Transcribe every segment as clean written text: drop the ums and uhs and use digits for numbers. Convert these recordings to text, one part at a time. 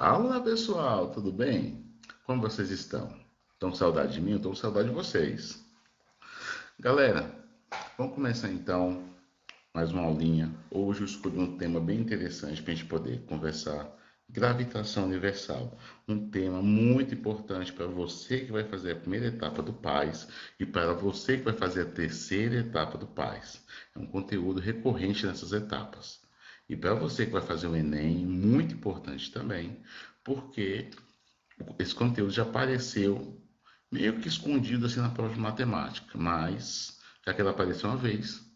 Fala pessoal, tudo bem? Como vocês estão? Estão com saudade de mim? Eu estou com saudade de vocês. Galera, vamos começar então mais uma aulinha. Hoje eu escolhi um tema bem interessante para a gente poder conversar. Gravitação universal. Um tema muito importante para você que vai fazer a primeira etapa do PAS e para você que vai fazer a terceira etapa do PAS. É um conteúdo recorrente nessas etapas. E para você que vai fazer o Enem, muito importante também, porque esse conteúdo já apareceu meio que escondido assim na prova de matemática, mas já que ela apareceu uma vez,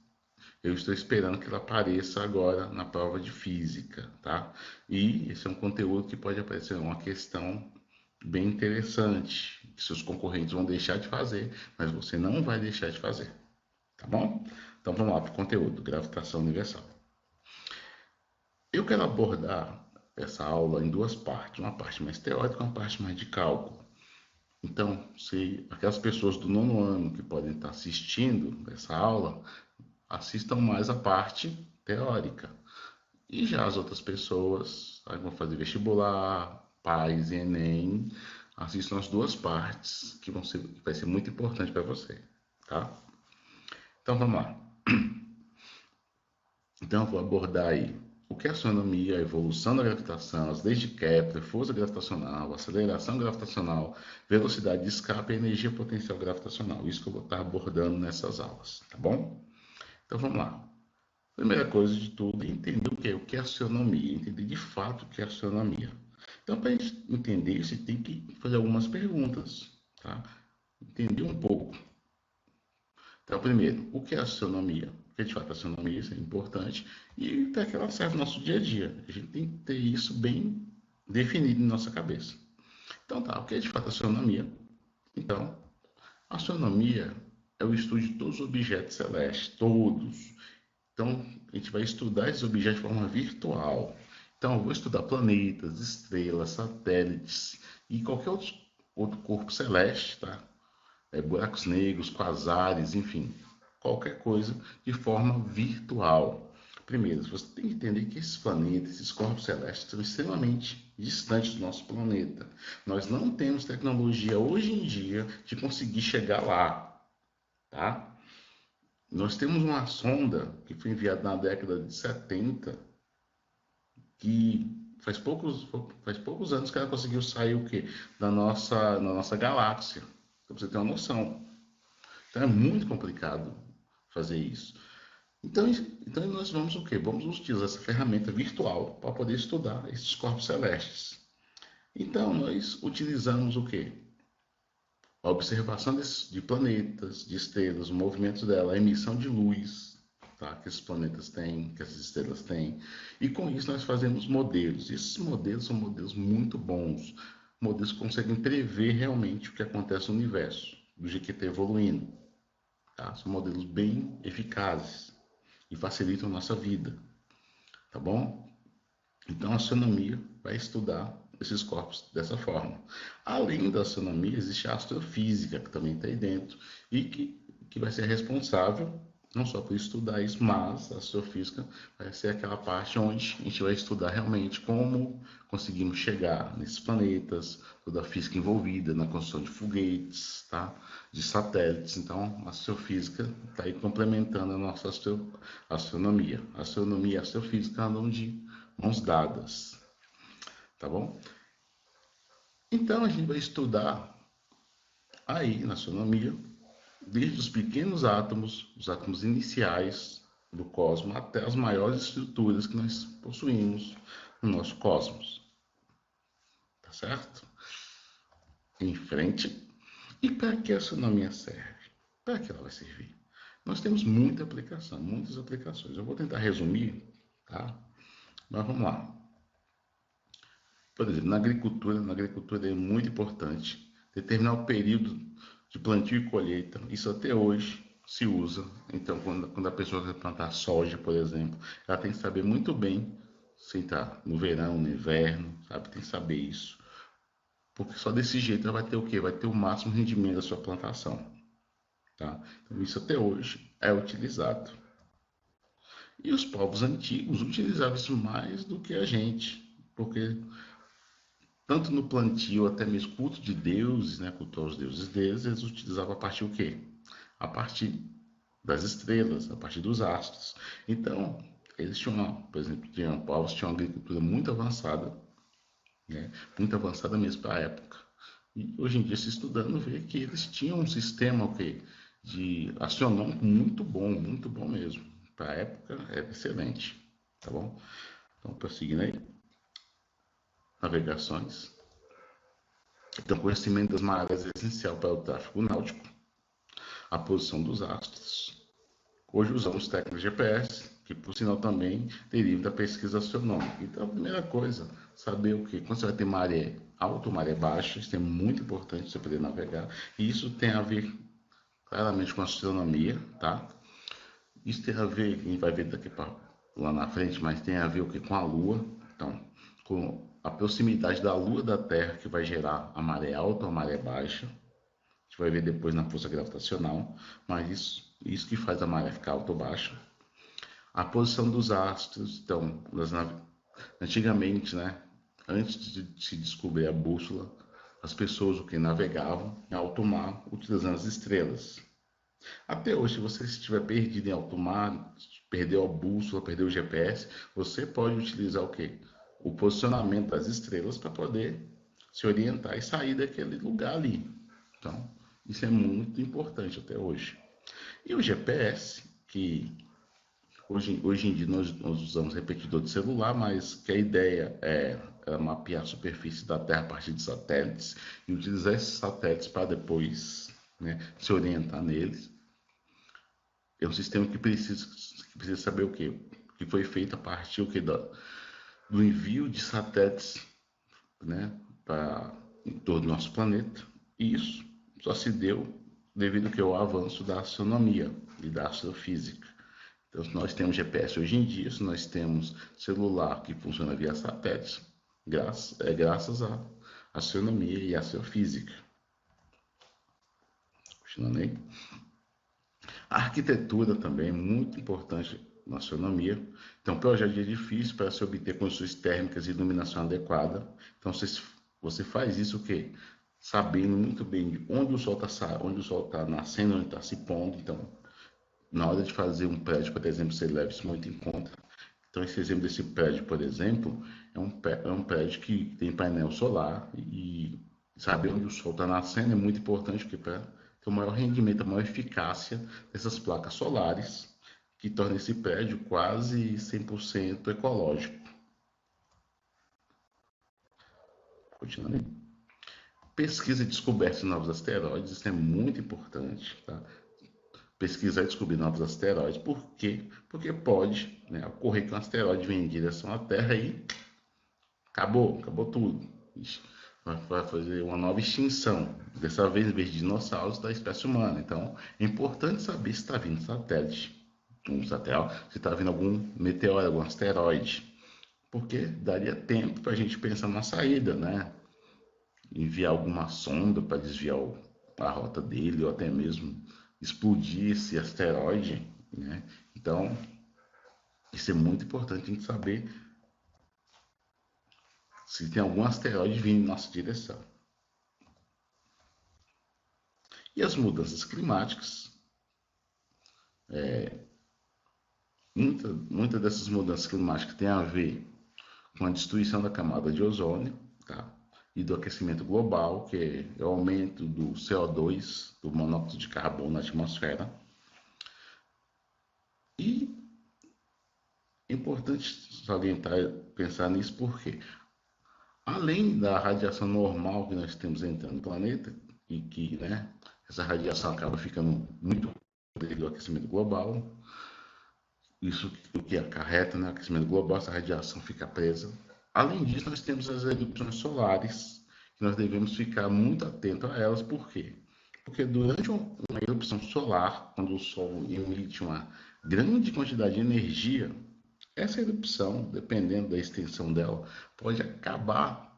eu estou esperando que ela apareça agora na prova de física, tá? E esse é um conteúdo que pode aparecer uma questão bem interessante, que seus concorrentes vão deixar de fazer, mas você não vai deixar de fazer, tá bom? Então vamos lá para o conteúdo, gravitação universal. Eu quero abordar essa aula em duas partes, uma parte mais teórica e uma parte mais de cálculo. Então, se aquelas pessoas do nono ano que podem estar assistindo essa aula, assistam mais a parte teórica. E já as outras pessoas que vão fazer vestibular, PAS e Enem, assistam as duas partes, que vai ser muito importante para você, tá? Então, vamos lá. Então, eu vou abordar aí o que é astronomia, a evolução da gravitação, as leis de Kepler, força gravitacional, aceleração gravitacional, velocidade de escape e energia potencial gravitacional. Isso que eu vou estar abordando nessas aulas, tá bom? Então, vamos lá. Primeira coisa de tudo é entender o que é astronomia, entender de fato o que é astronomia. Então, para a gente entender isso, tem que fazer algumas perguntas, tá? Entender um pouco. Então, primeiro, o que é astronomia? Porque de fato a astronomia isso é importante e para que ela serve no nosso dia a dia. A gente tem que ter isso bem definido em nossa cabeça. Então tá, o que é de fato astronomia? Então, a astronomia é o estudo de todos os objetos celestes, todos. Então, a gente vai estudar esses objetos de forma virtual. Então, eu vou estudar planetas, estrelas, satélites e qualquer outro corpo celeste, tá? Buracos negros, quasares, enfim, qualquer coisa de forma virtual. Primeiro, você tem que entender que esses planetas, esses corpos celestes, são extremamente distantes do nosso planeta. Nós não temos tecnologia hoje em dia de conseguir chegar lá, tá? Nós temos uma sonda que foi enviada na década de 70, que faz poucos anos que ela conseguiu sair o quê? Da nossa galáxia, para você ter uma noção. Então é muito complicado fazer isso. Então nós vamos o quê? Vamos utilizar essa ferramenta virtual para poder estudar esses corpos celestes. Então nós utilizamos o quê? A observação de planetas, de estrelas, o movimento dela, a emissão de luz, tá? Que esses planetas têm, que essas estrelas têm. E com isso nós fazemos modelos. E esses modelos são modelos muito bons. Modelos que conseguem prever realmente o que acontece no universo, do jeito que está evoluindo. Tá? São modelos bem eficazes e facilitam a nossa vida, tá bom? Então a astronomia vai estudar esses corpos dessa forma. Além da astronomia, existe a astrofísica, que também está aí dentro, e que vai ser responsável não só por estudar isso, mas a astrofísica vai ser aquela parte onde a gente vai estudar realmente como conseguimos chegar nesses planetas, toda a física envolvida na construção de foguetes, tá? De satélites. Então, a astrofísica está aí complementando a nossa astronomia. A astronomia e a astrofísica andam de mãos dadas, tá bom? Então, a gente vai estudar aí na astronomia desde os pequenos átomos, os átomos iniciais do cosmos, até as maiores estruturas que nós possuímos no nosso cosmos. Tá certo? Em frente. E para que a astronomia serve? Para que ela vai servir? Nós temos muita aplicação, muitas aplicações. Eu vou tentar resumir, tá? Mas vamos lá. Por exemplo, na agricultura é muito importante determinar o período de plantio e colheita. Isso até hoje se usa. Então, quando a pessoa quer plantar soja, por exemplo, ela tem que saber muito bem se está no verão, no inverno, sabe? Tem que saber isso. Porque só desse jeito ela vai ter o quê? Vai ter o máximo rendimento da sua plantação. Tá? Então, isso até hoje é utilizado. E os povos antigos utilizavam isso mais do que a gente, porque tanto no plantio, até mesmo culto de deuses, né, culto aos deuses deles, eles utilizavam a partir o quê? A partir das estrelas, a partir dos astros. Então, eles tinham, por exemplo, povos tinham uma agricultura muito avançada, né, muito avançada mesmo para a época. E hoje em dia, se estudando, vê que eles tinham um sistema okay, de astronômico muito bom mesmo. Para a época, era excelente. Tá bom? Então, prosseguindo aí. Navegações. Então, conhecimento das marés é essencial para o tráfego náutico, a posição dos astros. Hoje usamos técnicas GPS, que por sinal também deriva da pesquisa astronômica. Então, a primeira coisa, saber o que? Quando você vai ter maré alta ou maré baixa, isso é muito importante você poder navegar. E isso tem a ver claramente com a astronomia, tá? Isso tem a ver, a gente vai ver daqui para lá na frente, mas tem a ver o que com a Lua. Então, com a proximidade da Lua da Terra que vai gerar a maré alta ou a maré baixa. A gente vai ver depois na força gravitacional, mas isso que faz a maré ficar alta ou baixa. A posição dos astros, então, antigamente, né, antes de se descobrir a bússola, as pessoas o que navegavam em alto mar utilizando as estrelas. Até hoje, se você estiver perdido em alto mar, perdeu a bússola, perdeu o GPS, você pode utilizar o quê? O posicionamento das estrelas para poder se orientar e sair daquele lugar ali. Então, isso é muito importante até hoje. E o GPS, que hoje em dia nós usamos repetidor de celular, mas que a ideia é mapear a superfície da Terra a partir de satélites e utilizar esses satélites para depois, né, se orientar neles. É um sistema que precisa saber o quê? Que foi feito a partir o quê? Do envio de satélites, né, para em torno do nosso planeta. E isso só se deu devido ao avanço da astronomia e da astrofísica. Então, se nós temos GPS hoje em dia, se nós temos celular que funciona via satélites, graças à astronomia e à astrofísica. Continuando aí. A arquitetura também é muito importante na astronomia. Então, projeto de edifício para se obter condições térmicas e iluminação adequada. Então, você faz isso o quê? Sabendo muito bem onde o sol está nascendo, onde está se pondo. Então, na hora de fazer um prédio, por exemplo, você leva isso muito em conta. Então, esse exemplo desse prédio, por exemplo, é um prédio que tem painel solar e saber onde o sol está nascendo é muito importante para ter o maior rendimento, a maior eficácia dessas placas solares, que torna esse prédio quase 100% ecológico. Continuando. Pesquisa e descoberta de novos asteroides, isso é muito importante, tá? Pesquisar e descobrir novos asteroides. Por quê? Porque pode, né, ocorrer que um asteroide venha em direção à Terra e acabou tudo. Vai fazer uma nova extinção, dessa vez em vez de dinossauros da espécie humana. Então é importante saber se está vindo satélite, se está vindo algum meteoro, algum asteroide, porque daria tempo para a gente pensar na saída, né? Enviar alguma sonda para desviar a rota dele, ou até mesmo explodir esse asteroide, né? Então isso é muito importante a gente saber se tem algum asteroide vindo em nossa direção. E as mudanças climáticas, muitas dessas mudanças climáticas têm a ver com a destruição da camada de ozônio, tá? E do aquecimento global, que é o aumento do CO2, do monóxido de carbono na atmosfera. E é importante salientar, pensar nisso, porque além da radiação normal que nós temos entrando no planeta, e que, né, essa radiação acaba ficando muito devido ao aquecimento global, isso o que acarreta, né, o aquecimento global, essa radiação fica presa. Além disso, nós temos as erupções solares, que nós devemos ficar muito atentos a elas, por quê? Porque durante uma erupção solar, quando o Sol emite uma grande quantidade de energia, essa erupção, dependendo da extensão dela, pode acabar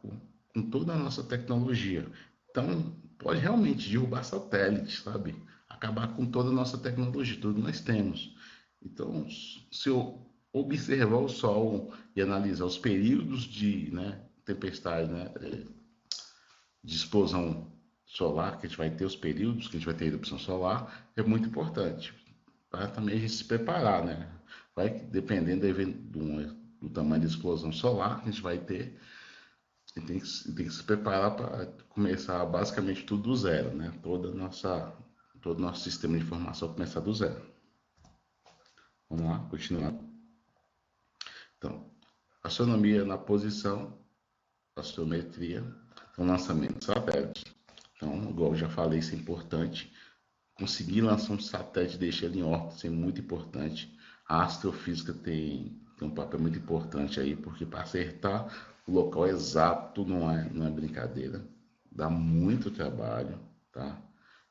com toda a nossa tecnologia. Então, pode realmente derrubar satélites, sabe? Acabar com toda a nossa tecnologia, tudo que nós temos. Então, se eu observar o Sol e analisar os períodos de, né, tempestade, né, de explosão solar, que a gente vai ter os períodos, que a gente vai ter erupção solar, é muito importante para também a gente se preparar, né? Vai dependendo do tamanho da explosão solar que a gente vai ter, e tem que se preparar para começar basicamente tudo do zero, né? Todo o nosso sistema de informação começar do zero. Vamos lá, continuando. Então, astronomia na posição, astrometria, o lançamento de satélites. Então, igual eu já falei, isso é importante. Conseguir lançar um satélite e deixar ele em órbita, isso é muito importante. A astrofísica tem um papel muito importante aí, porque para acertar o local exato não é brincadeira. Dá muito trabalho, tá?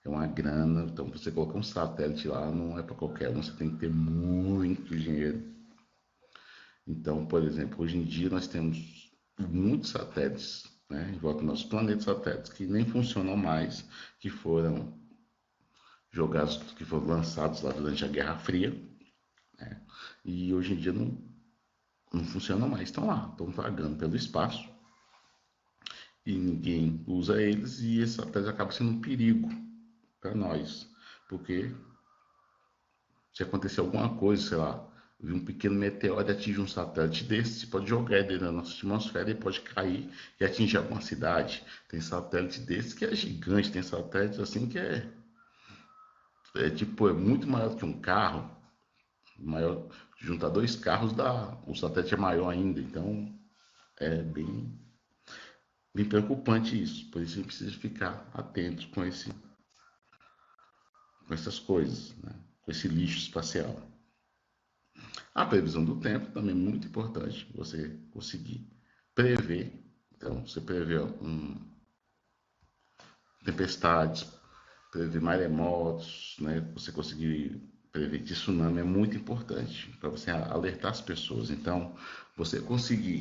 É uma grana. Então, você colocar um satélite lá não é para qualquer um, você tem que ter muito dinheiro. Então, por exemplo, hoje em dia nós temos muitos satélites, né, em volta do nosso planeta, satélites que nem funcionam mais, que foram jogados, que foram lançados lá durante a Guerra Fria, né, e hoje em dia não funcionam mais, estão lá, estão vagando pelo espaço e ninguém usa eles, e esse satélite acaba sendo um perigo para nós, porque se acontecer alguma coisa, sei lá, um pequeno meteoro atinge um satélite desse, você pode jogar ele na nossa atmosfera e pode cair e atingir alguma cidade. Tem satélite desse que é gigante, tem satélite assim que é muito maior que um carro, maior, juntar dois carros o satélite é maior ainda, então é bem preocupante isso. Por isso a gente precisa ficar atento com essas coisas, né? Com esse lixo espacial. A previsão do tempo também é muito importante, você conseguir prever. Então, você prevê tempestades, prever maremotos, né? Você conseguir prever tsunami é muito importante para você alertar as pessoas. Então, você conseguir,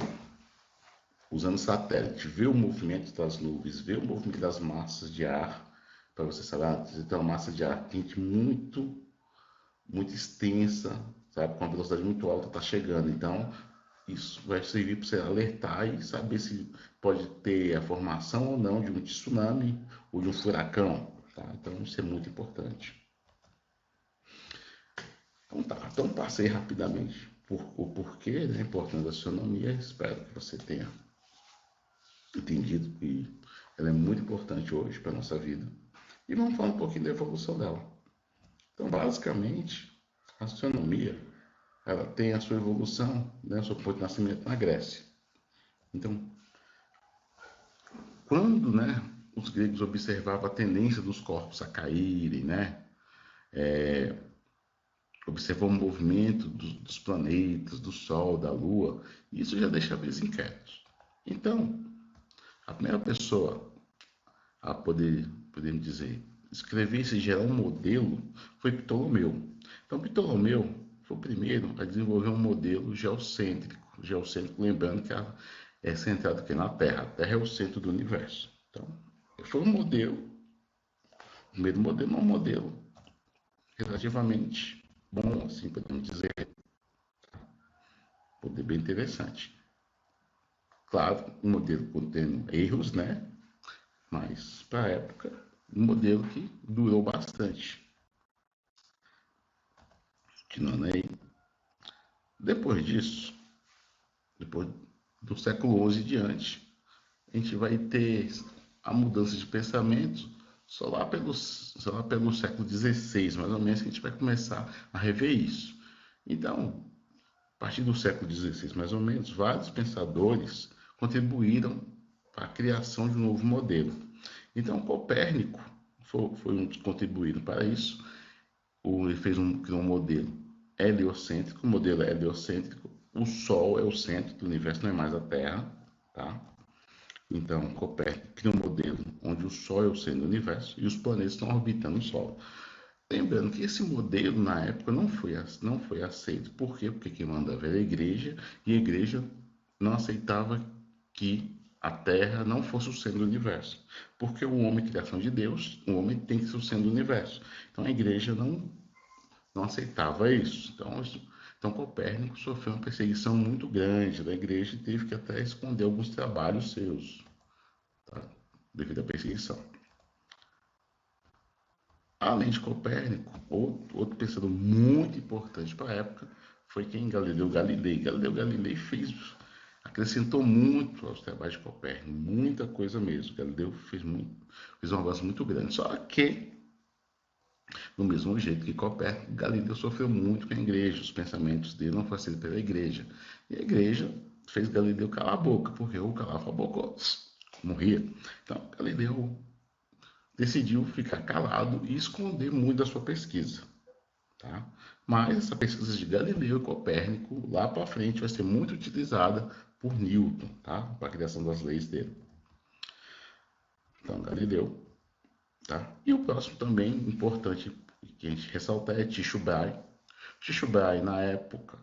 usando satélite, ver o movimento das nuvens, ver o movimento das massas de ar, para você saber, se tem uma massa de ar quente muito extensa, sabe, com uma velocidade muito alta, está chegando. Então, isso vai servir para você alertar e saber se pode ter a formação ou não de um tsunami ou de um furacão. Tá? Então, isso é muito importante. Então, tá. Então, passei rapidamente o porquê da importância da astronomia. Espero que você tenha entendido que ela é muito importante hoje para a nossa vida. E vamos falar um pouquinho da evolução dela. Então, basicamente, a astronomia ela tem a sua evolução, né, o seu ponto de nascimento na Grécia. Então, quando, né, os gregos observavam a tendência dos corpos a caírem, né, observam o movimento dos planetas, do Sol, da Lua, isso já deixava eles inquietos. Então, a primeira pessoa a podemos dizer, escrever e gerar um modelo foi Ptolomeu. Então, Ptolomeu foi o primeiro a desenvolver um modelo geocêntrico, lembrando que é centrado aqui na Terra. A Terra é o centro do universo. Então, foi o primeiro modelo é um modelo relativamente bom, assim podemos dizer, um modelo bem interessante. Claro, um modelo contendo erros, né? Mas para a época, um modelo que durou bastante. Continuando aí. Depois disso, depois do século XI em diante, a gente vai ter a mudança de pensamento só lá pelo século XVI, mais ou menos, que a gente vai começar a rever isso. Então, a partir do século XVI, mais ou menos, vários pensadores contribuíram para a criação de um novo modelo. Então, Copérnico foi um dos que contribuíram para isso. Ele criou um modelo heliocêntrico. O modelo heliocêntrico, o Sol é o centro do universo, não é mais a Terra, tá? Então, Copérnico criou um modelo onde o Sol é o centro do universo e os planetas estão orbitando o Sol. Lembrando que esse modelo, na época, não foi aceito. Por quê? Porque quem mandava era a igreja, e a igreja não aceitava que a Terra não fosse o centro do universo. Porque o homem, criação de Deus, o homem tem que ser o centro do universo. Então a igreja não aceitava isso. Então Então, Copérnico sofreu uma perseguição muito grande da igreja e teve que até esconder alguns trabalhos seus, tá? Devido à perseguição. Além de Copérnico, outro pensador muito importante para a época foi quem? Galileu Galilei. Galileu Galilei acrescentou muito aos trabalhos de Copérnico, muita coisa mesmo. Galileu fez um avanço muito grande. Só que, do mesmo jeito que Copérnico, Galileu sofreu muito com a igreja. Os pensamentos dele não foram aceitos pela igreja. E a igreja fez Galileu calar a boca, porque o calava a boca, morria. Então, Galileu decidiu ficar calado e esconder muito da sua pesquisa. Tá? Mas essa pesquisa de Galileu e Copérnico, lá para frente, vai ser muito utilizada por Newton, tá? Para a criação das leis dele. Então, Galileu. Tá? E o próximo também importante que a gente ressalta é Tycho Brahe. Tycho Brahe, na época,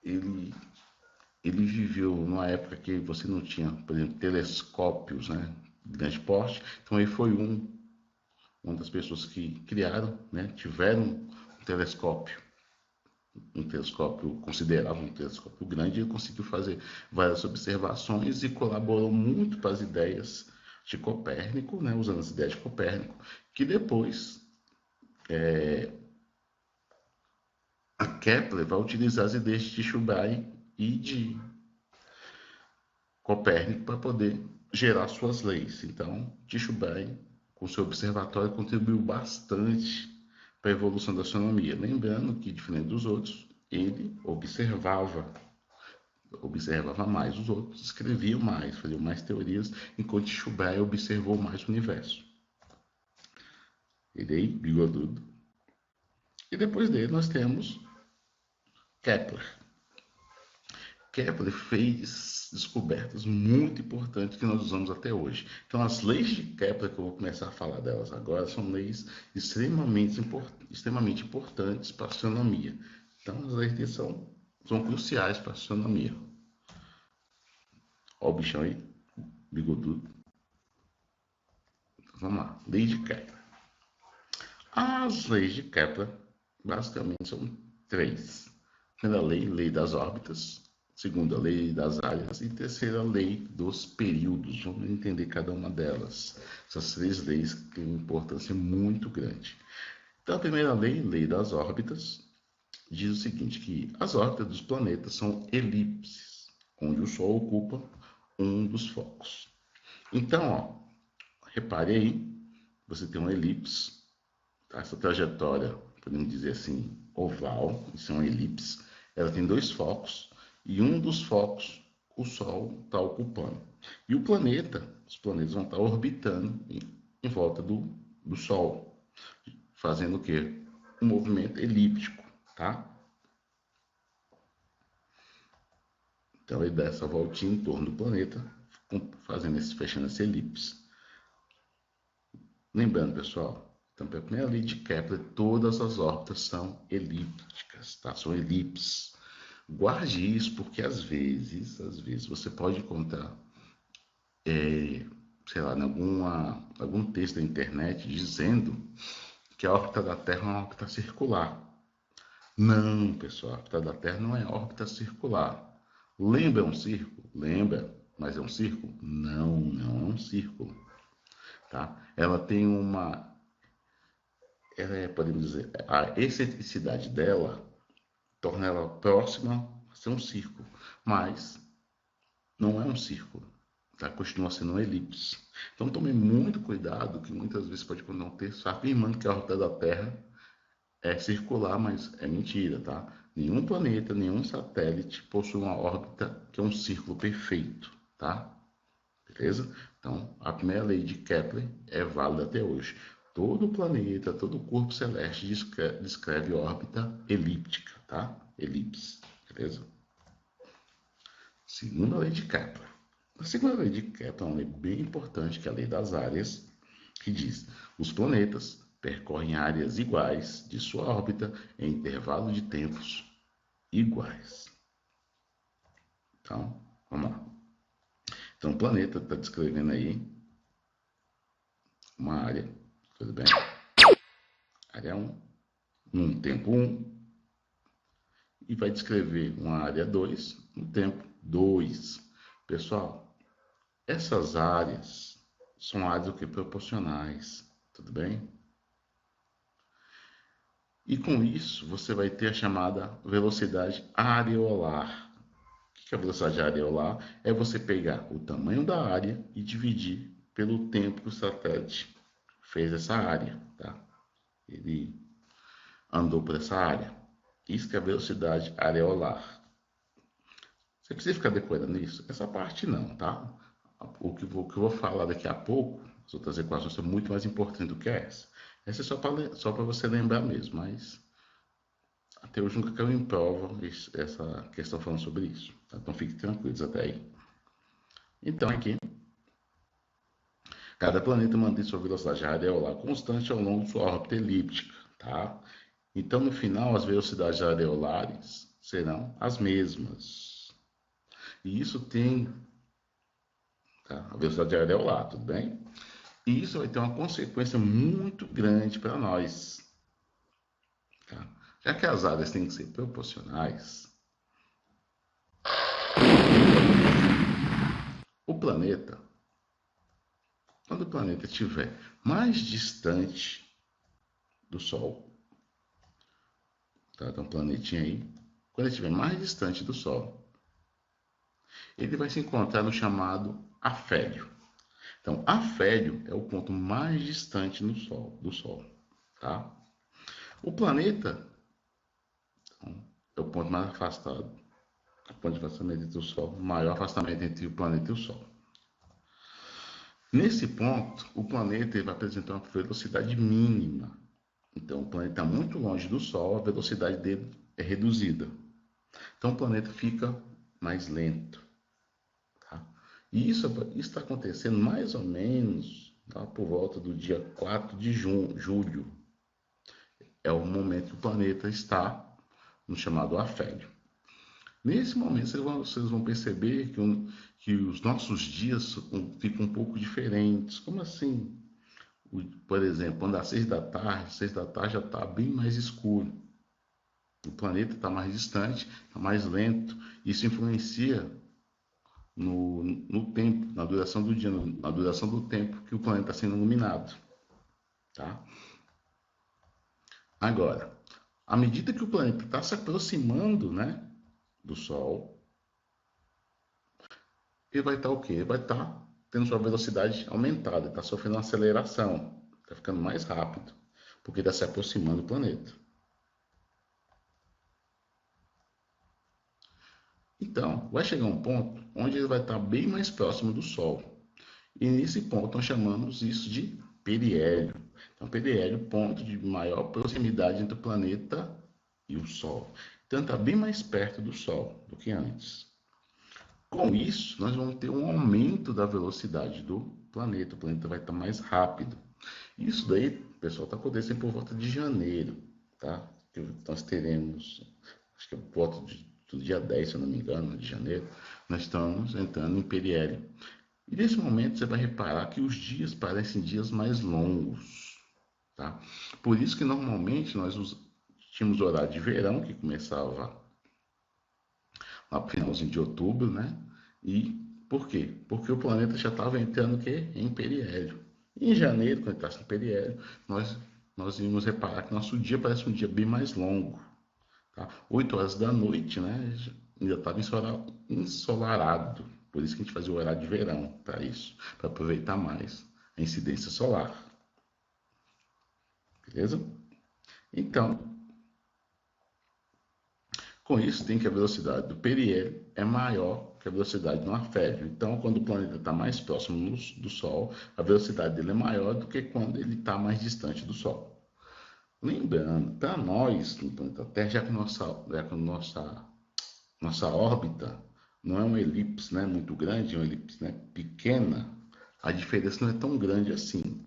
ele, ele viveu numa época que você não tinha, por exemplo, telescópios, né, de grande porte. Então, ele foi uma das pessoas que criaram, né, tiveram um telescópio considerável, um telescópio grande, ele conseguiu fazer várias observações e colaborou muito para as ideias de Copérnico, né, usando as ideias de Copérnico, que depois a Kepler vai utilizar as ideias de Tycho Brahe e de Copérnico para poder gerar suas leis. Então, Tycho Brahe, com seu observatório, contribuiu bastante para a evolução da astronomia. Lembrando que, diferente dos outros, ele observava mais os outros, escrevia mais, fazia mais teorias, enquanto Tycho Brahe observou mais o universo. Ele aí, bigodudo. E depois dele nós temos Kepler. Kepler fez descobertas muito importantes que nós usamos até hoje. Então, as leis de Kepler, que eu vou começar a falar delas agora, são leis extremamente importantes para a astronomia. Então, as leis dele são cruciais para a astronomia. Olha o bichão aí, bigodudo. Então, vamos lá, lei de Kepler. As leis de Kepler, basicamente, são três. Primeira lei, lei das órbitas. Segunda, lei das áreas. E terceira, lei dos períodos. Vamos entender cada uma delas. Essas três leis têm uma importância muito grande. Então, a primeira lei, lei das órbitas, diz o seguinte, que as órbitas dos planetas são elipses, onde o Sol ocupa um dos focos. Então, ó, repare aí, você tem uma elipse, tá? Essa trajetória, podemos dizer assim, oval, isso é uma elipse, ela tem dois focos, e um dos focos o Sol está ocupando. E os planetas vão estar orbitando em volta do Sol, fazendo o quê? Um movimento elíptico, tá? Então ele dá essa voltinha em torno do planeta, fechando essa elipse. Lembrando, pessoal, então pela primeira lei de Kepler, todas as órbitas são elípticas, tá? São elipses. Guarde isso, porque às vezes você pode encontrar, sei lá, em algum texto da internet dizendo que a órbita da Terra é uma órbita circular. Não, pessoal, a órbita da Terra não é órbita circular. Lembra um círculo? Lembra, mas é um círculo? Não, não é um círculo. Tá? Ela tem podemos dizer, a excentricidade dela torna ela próxima a ser um círculo, mas não é um círculo, tá? Continua sendo uma elipse. Então tome muito cuidado, que muitas vezes pode encontrar um texto afirmando que a órbita da Terra é circular, mas é mentira, tá? Nenhum planeta, nenhum satélite possui uma órbita que é um círculo perfeito, tá? Beleza? Então, a primeira lei de Kepler é válida até hoje. Todo planeta, todo corpo celeste descreve órbita elíptica, tá? Elipse, beleza? Segunda lei de Kepler. A segunda lei de Kepler é uma lei bem importante, que é a lei das áreas, que diz: os planetas percorrem áreas iguais de sua órbita em intervalo de tempos iguais. Então, vamos lá. Então, o planeta está descrevendo aí uma área, tudo bem? Área 1, num tempo 1, e vai descrever uma área 2 no tempo 2. Pessoal, essas áreas são áreas o que? Proporcionais, tudo bem? E com isso, você vai ter a chamada velocidade areolar. O que é a velocidade areolar? É você pegar o tamanho da área e dividir pelo tempo que o satélite fez essa área, tá? Ele andou por essa área. Isso que é a velocidade areolar. Você precisa ficar decorando isso? Essa parte não, tá? O que eu vou falar daqui a pouco, as outras equações são muito mais importantes do que essa. Essa é só para você lembrar mesmo, mas até hoje nunca caiu em prova essa questão falando sobre isso. Tá? Então fiquem tranquilos até aí. Então aqui, cada planeta mantém sua velocidade areolar constante ao longo de sua órbita elíptica. Tá? Então no final, as velocidades areolares serão as mesmas. E isso tem, tá? A velocidade areolar, tudo bem? E isso vai ter uma consequência muito grande para nós. Tá? Já que as áreas têm que ser proporcionais, o planeta, quando o planeta estiver mais distante do Sol, tá? Então, um planetinha aí, quando ele estiver mais distante do Sol, ele vai se encontrar no chamado afélio. Então, afélio é o ponto mais distante do Sol, tá? O planeta, então, é o ponto mais afastado. O ponto de afastamento do Sol, o maior afastamento entre o planeta e o Sol. Nesse ponto, o planeta vai apresentar uma velocidade mínima. Então, o planeta está muito longe do Sol, a velocidade dele é reduzida. Então, o planeta fica mais lento. Tá? E isso está acontecendo mais ou menos tá, por volta do dia 4 de julho. É o momento que o planeta está no chamado afélio. Nesse momento, vocês vão perceber que os nossos dias ficam um pouco diferentes. Como assim? Por exemplo, quando às 6 da tarde já está bem mais escuro. O planeta está mais distante, está mais lento. Isso influencia no tempo, na duração do dia, na duração do tempo que o planeta está sendo iluminado. Tá? Agora, à medida que o planeta está se aproximando, né, do Sol, ele vai estar o quê? Ele vai estar tendo sua velocidade aumentada, está sofrendo uma aceleração, está ficando mais rápido, porque está se aproximando do planeta. Então, vai chegar um ponto onde ele vai estar bem mais próximo do Sol. E nesse ponto nós chamamos isso de periélio. Então, periélio, ponto de maior proximidade entre o planeta e o Sol. Então, está bem mais perto do Sol do que antes. Com isso, nós vamos ter um aumento da velocidade do planeta. O planeta vai estar mais rápido. Isso daí, pessoal, está acontecendo por volta de janeiro, tá? Nós teremos, acho que é por volta do dia 10, se eu não me engano, de janeiro, nós estamos entrando em periélio. E nesse momento você vai reparar que os dias parecem dias mais longos, tá? Por isso que normalmente nós tínhamos o horário de verão, que começava lá no finalzinho de outubro, né? E por quê? Porque o planeta já estava entrando o quê? Em periélio. E em janeiro, quando está em periélio, nós íamos reparar que nosso dia parece um dia bem mais longo. Tá? 8 horas da noite, né? Ainda estava ensolarado. Por isso que a gente fazia o horário de verão, para isso, para aproveitar mais a incidência solar. Beleza? Então, com isso, tem que a velocidade do periélio é maior que a velocidade do afélio. Então, quando o planeta está mais próximo do Sol, a velocidade dele é maior do que quando ele está mais distante do Sol. Lembrando, para nós, no planeta Terra, já que nossa órbita não é uma elipse, né, muito grande, é uma elipse, né, pequena, a diferença não é tão grande assim.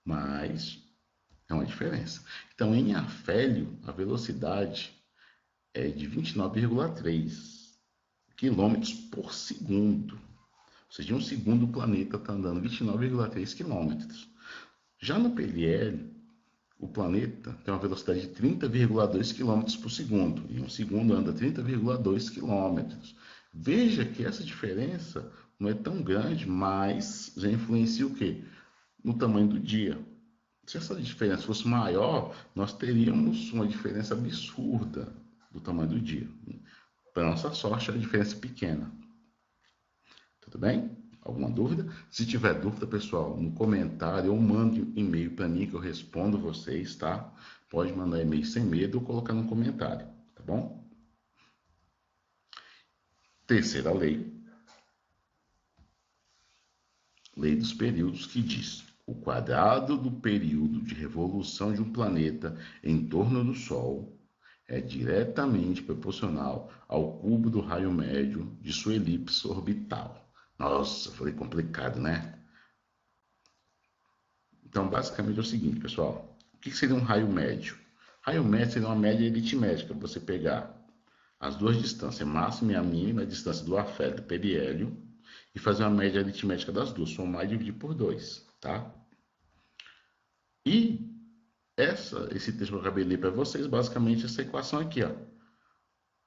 Mas é uma diferença. Então, em afélio, a velocidade é de 29,3 quilômetros por segundo. Ou seja, em um segundo o planeta está andando 29,3 quilômetros. Já no periélio, o planeta tem uma velocidade de 30,2 km por segundo, e um segundo anda 30,2 km. Veja que essa diferença não é tão grande, mas já influencia o quê? No tamanho do dia. Se essa diferença fosse maior, nós teríamos uma diferença absurda do tamanho do dia. Para nossa sorte, a diferença é pequena. Tudo bem? Alguma dúvida? Se tiver dúvida, pessoal, no comentário ou mande um e-mail para mim que eu respondo vocês, tá? Pode mandar e-mail sem medo ou colocar no comentário, tá bom? Terceira lei, lei dos períodos, que diz: o quadrado do período de revolução de um planeta em torno do Sol é diretamente proporcional ao cubo do raio médio de sua elipse orbital. Nossa, foi complicado, né? Então, basicamente é o seguinte, pessoal. O que seria um raio médio? Raio médio seria uma média aritmética. Você pegar as duas distâncias, máxima e a mínima, a distância do afeto e do periélio, e fazer uma média aritmética das duas, somar e dividir por 2, tá? E esse texto que eu acabei de ler para vocês, basicamente essa equação aqui, ó.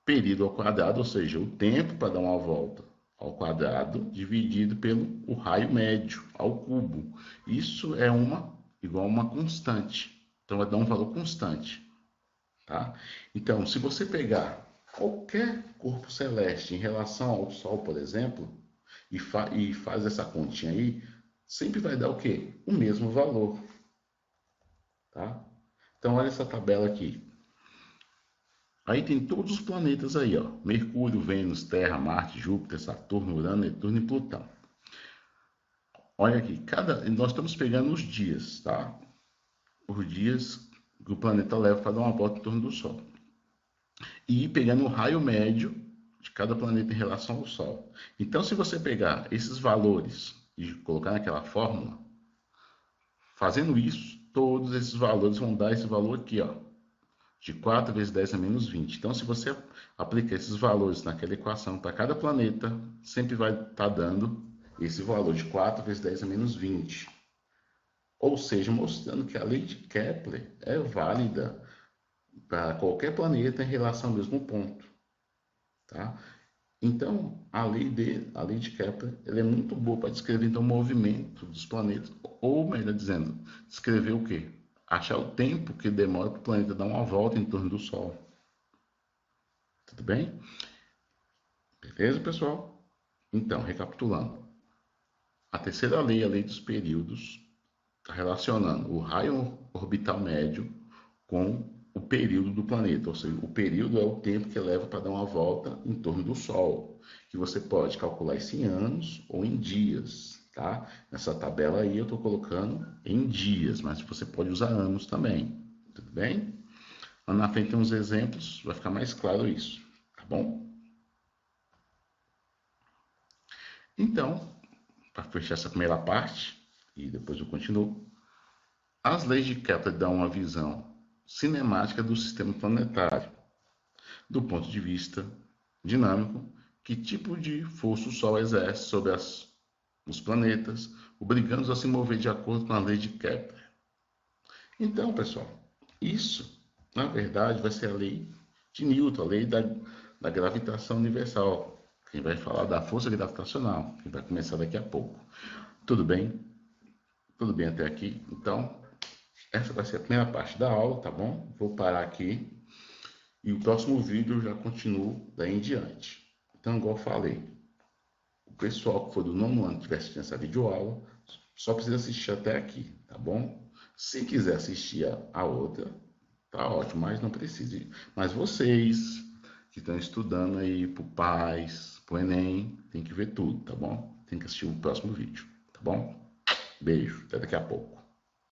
Período ao quadrado, ou seja, o tempo para dar uma volta ao quadrado, dividido pelo o raio médio, ao cubo. Isso é igual a uma constante. Então, vai dar um valor constante. Tá? Então, se você pegar qualquer corpo celeste em relação ao Sol, por exemplo, e faz essa continha aí, sempre vai dar o quê? O mesmo valor. Tá? Então, olha essa tabela aqui. Aí tem todos os planetas aí, ó. Mercúrio, Vênus, Terra, Marte, Júpiter, Saturno, Urano, Netuno e Plutão. Olha aqui, nós estamos pegando os dias, tá? Os dias que o planeta leva para dar uma volta em torno do Sol. E pegando o raio médio de cada planeta em relação ao Sol. Então, se você pegar esses valores e colocar naquela fórmula, fazendo isso, todos esses valores vão dar esse valor aqui, ó, de 4 vezes 10 a menos 20. Então, se você aplicar esses valores naquela equação para cada planeta, sempre vai estar dando esse valor de 4 vezes 10 a menos 20. Ou seja, mostrando que a lei de Kepler é válida para qualquer planeta em relação ao mesmo ponto. Tá? Então, a lei de Kepler ela é muito boa para descrever então, o movimento dos planetas, ou melhor dizendo, descrever o quê? Achar o tempo que demora para o planeta dar uma volta em torno do Sol. Tudo bem? Beleza, pessoal? Então, recapitulando. A terceira lei, a lei dos períodos, está relacionando o raio orbital médio com o período do planeta, ou seja, o período é o tempo que leva para dar uma volta em torno do Sol, que você pode calcular isso em anos ou em dias, tá? Nessa tabela aí eu estou colocando em dias, mas você pode usar anos também, tudo bem? Lá na frente tem uns exemplos, vai ficar mais claro isso, tá bom? Então, para fechar essa primeira parte, e depois eu continuo, as leis de Kepler dão uma visão cinemática do sistema planetário, do ponto de vista dinâmico, que tipo de força o Sol exerce sobre os planetas, obrigando-os a se mover de acordo com a lei de Kepler. Então, pessoal, isso, na verdade, vai ser a lei de Newton, a lei da gravitação universal. Quem vai falar da força gravitacional, que vai começar daqui a pouco. Tudo bem? Tudo bem até aqui? Então, essa vai ser a primeira parte da aula, tá bom? Vou parar aqui e o próximo vídeo eu já continuo daí em diante. Então, igual eu falei, o pessoal que for do nono ano que estiver assistindo essa videoaula, só precisa assistir até aqui, tá bom? Se quiser assistir a outra, tá ótimo, mas não precisa. Mas vocês que estão estudando aí pro PAS, pro Enem, tem que ver tudo, tá bom? Tem que assistir o próximo vídeo, tá bom? Beijo, até daqui a pouco.